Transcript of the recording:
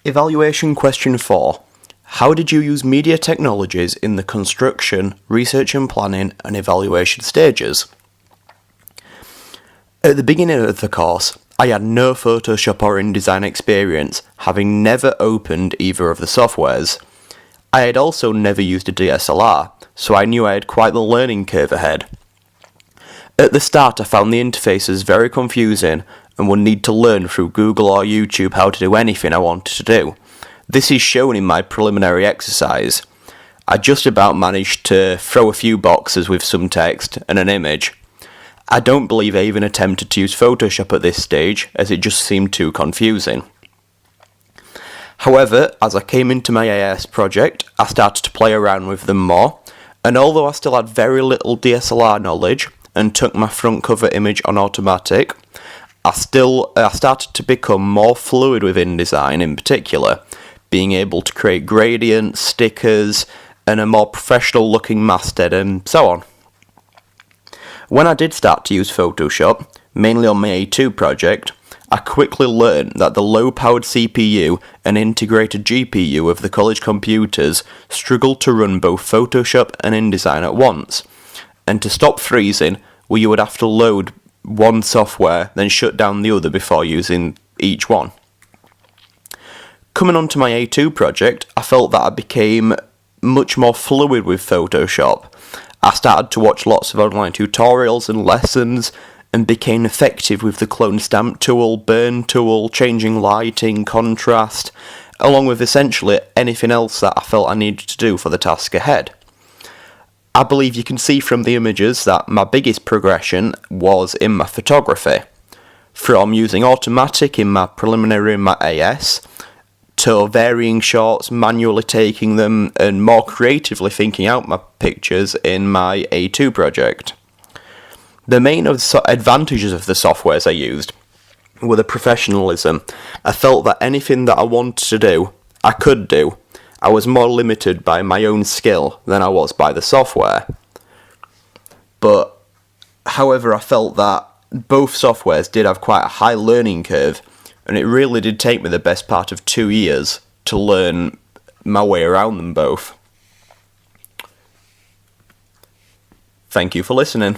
Evaluation question 4. How did you use media technologies in the construction, research and planning, and evaluation stages? At the beginning of the course, I had no Photoshop or InDesign experience, having never opened either of the softwares. I had also never used a DSLR, so I knew I had quite the learning curve ahead. At the start I found the interfaces very confusing and would need to learn through Google or YouTube how to do anything I wanted to do. This is shown in my preliminary exercise. I just about managed to throw a few boxes with some text and an image. I don't believe I even attempted to use Photoshop at this stage, as it just seemed too confusing. However, as I came into my AS project, I started to play around with them more, and although I still had very little DSLR knowledge and took my front cover image on automatic, I started to become more fluid with InDesign in particular, being able to create gradients, stickers, and a more professional looking masthead and so on. When I did start to use Photoshop, mainly on my A2 project, I quickly learned that the low-powered CPU and integrated GPU of the college computers struggled to run both Photoshop and InDesign at once, and to stop freezing, you would have to load one software, then shut down the other before using each one. Coming onto my A2 project, I felt that I became much more fluid with Photoshop. I started to watch lots of online tutorials and lessons, and became effective with the clone stamp tool, burn tool, changing lighting, contrast, along with essentially anything else that I felt I needed to do for the task ahead. I believe you can see from the images that my biggest progression was in my photography, from using automatic in my preliminary in my AS, to varying shots, manually taking them, and more creatively thinking out my pictures in my A2 project. The main advantages of the softwares I used were the professionalism. I felt that anything that I wanted to do, I could do. I was more limited by my own skill than I was by the software. But, however, I felt that both softwares did have quite a high learning curve, and it really did take me the best part of 2 years to learn my way around them both. Thank you for listening.